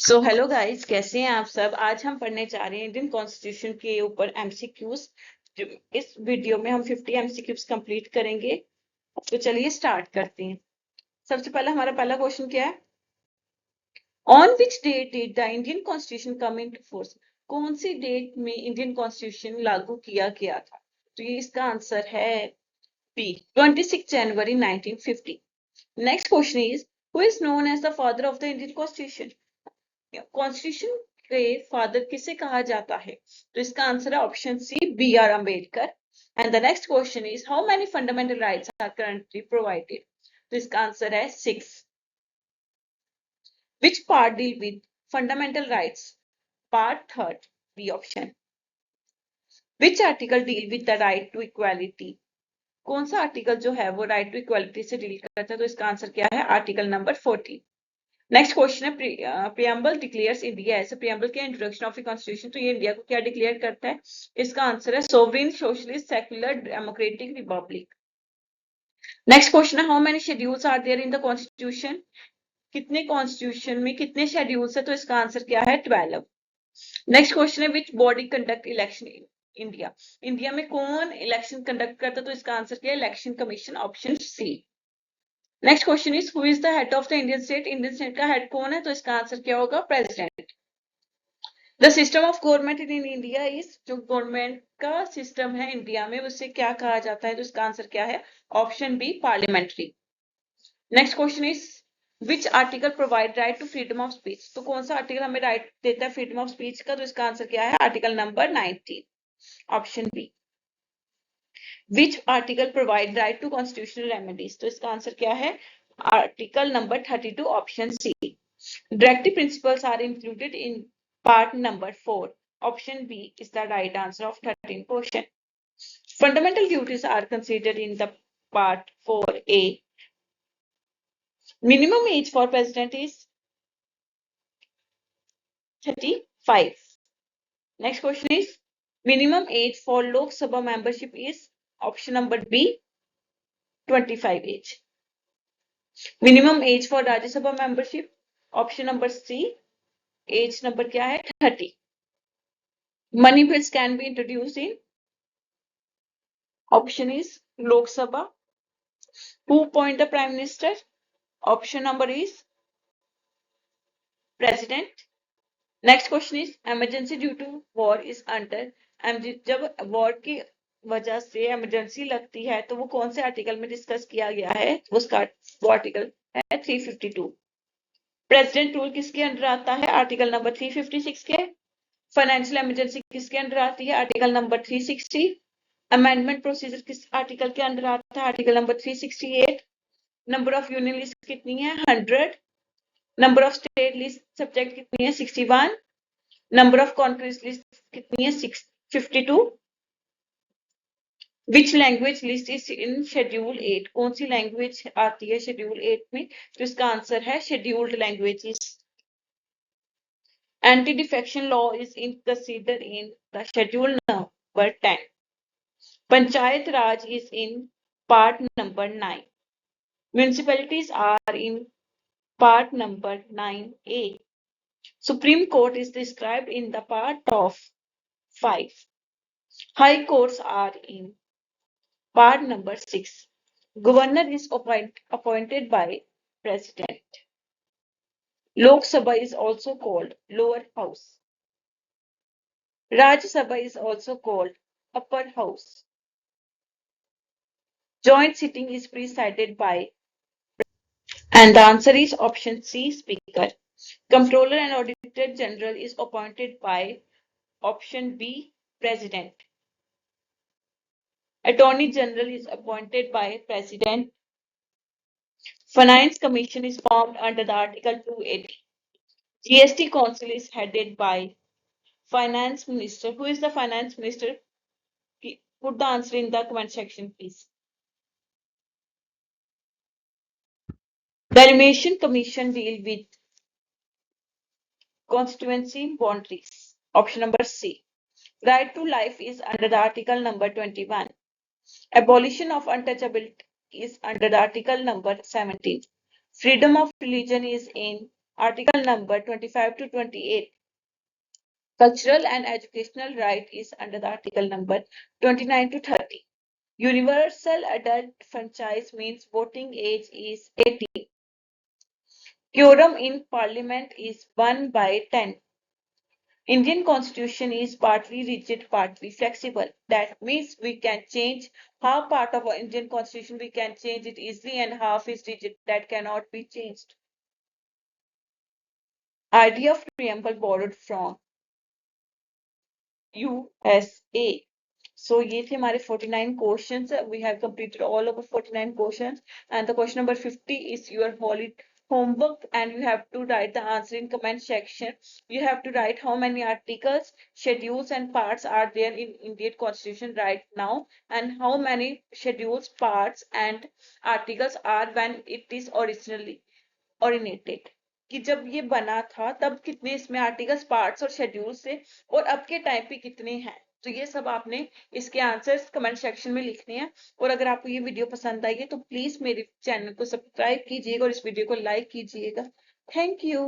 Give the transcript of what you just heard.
So hello guys, कैसे हैं आप सब। आज हम पढ़ने जा रहे हैं इंडियन कॉन्स्टिट्यूशन के ऊपर एमसीक्यूज। इस वीडियो में हम 50 एमसीक्यूज कंप्लीट करेंगे। तो चलिए स्टार्ट करते हैं। सबसे पहला हमारा पहला क्वेश्चन क्या है? On which date did the Indian constitution come into force? कौन सी डेट में इंडियन कॉन्स्टिट्यूशन लागू किया गया था? तो ये इसका आंसर है बी, 26 जनवरी 1950। Next question is, who is known as the father of the Indian constitution? Constitution के फादर किसे कहा जाता है? तो इसका आंसर है option C, B R Ambedkar. And the next question is, how many fundamental rights are currently provided? तो इसका आंसर है 6। Which part deal with fundamental rights? Part third, B option. Which article deal with the right to equality? कौन सा article जो है वो right to equality से deal करता है? तो इसका आंसर क्या है? Article number 14। नेक्स्ट क्वेश्चन है, preamble declares India as preamble के इंट्रोडक्शन ऑफ द कॉन्स्टिट्यूशन। तो ये इंडिया को क्या डिक्लेयर करता है? इसका आंसर है sovereign socialist secular democratic republic. Next question है, how many schedules are there in the constitution? कितने कॉन्स्टिट्यूशन में कितने शेड्यूल्स है? तो इसका आंसर क्या है? 12। नेक्स्ट क्वेश्चन है, which body conduct election in India? India में कौन इलेक्शन कंडक्ट करता है? तो इसका आंसर क्या है? Election commission, option C. Next question is, who is the head of the Indian state? Indian state का हेड कौन है? तो इसका आंसर क्या होगा? President. The system of government in India is, जो गवर्नमेंट का सिस्टम है इंडिया में उसे क्या कहा जाता है? तो इसका आंसर क्या है? Option B, parliamentary. Next question is, which article provide right to freedom of speech? तो कौन सा आर्टिकल हमें राइट देता है फ्रीडम ऑफ स्पीच का? तो इसका आंसर क्या है? Article number 19, option B. Which article provide right to constitutional remedies? तो इसका आंसर क्या है? Article number 32, option C. Directive principles are included in part number 4. Option B is the right answer of 13th question. Fundamental duties are considered in the part 4A. Minimum age for president is 35. Next question is, minimum age for Lok Sabha membership is, option number B, 25 age. Minimum age for Rajya Sabha membership, option number C, age number क्या है? 30. Money bills can be introduced in, option is Lok Sabha. Who appoint the prime minister? Option number is president. Next question is, emergency due to war is under, जब war की वजह से emergency लगती है तो वो कौन से आर्टिकल में डिस्कस किया गया है? वो आर्टिकल है 352। प्रेसिडेंट रूल किसके अंडर आता है? आर्टिकल नंबर 356 के। फाइनेंशियल इमरजेंसी किसके अंडर आती है? Article number 360। अमेंडमेंट प्रोसीजर किस आर्टिकल के अंडर आता है? Article number 368। Number of union list कितनी है? 100। Number of state list subject कितनी है? 61। नंबर ऑफ कंट्रीज लिस्ट कितनी है? 52। Which language list is in schedule 8? कौन सी लैंग्वेज आती है शेड्यूल 8 में? तो इसका आंसर है scheduled languages. Anti defection law is in considered in the schedule number 10। Panchayat raj is in part number 9। Municipalities are in part number 9A. Supreme Court is described in the part of 5. High courts are in part number 6. Governor is appointed by President. Lok Sabha is also called lower house. Rajya Sabha is also called upper house. Joint sitting is presided by, and the answer is option C, Speaker. Comptroller and Auditor General is appointed by, option B, President. Attorney General is appointed by President. Finance Commission is formed under the Article 280. GST Council is headed by Finance Minister. Who is the Finance Minister? Put the answer in the comment section, please. The Elimination Commission deal with constituency boundaries. Option number C. Right to life is under the article number 21. Abolition of untouchability is under the article number 17. Freedom of religion is in Article number 25 to 28. Cultural and educational right is under the article number 29 to 30. Universal adult franchise means voting age is 18. Quorum in parliament is 1 by 10. Indian constitution is partly rigid, partly flexible. That means we can change half part of our Indian constitution, we can change it easily, and half is rigid, that cannot be changed. Idea of preamble borrowed from USA. So ये थे हमारे 49 questions. We have completed all of the 49 questions, and the question number 50 is your homework, and you have to write the answer in comment section. You have to write how many articles, schedules, and parts are there in Indian Constitution right now, and how many schedules, parts, and articles are when it is originally originated. कि जब ये बना था तब कितने इसमें articles, parts और schedules थे, और अब के टाइम पे कितने हैं। तो ये सब आपने इसके आंसर्स कमेंट सेक्शन में लिखने हैं। और अगर आपको ये वीडियो पसंद आई है तो प्लीज मेरे चैनल को सब्सक्राइब कीजिएगा और इस वीडियो को लाइक कीजिएगा। Thank you.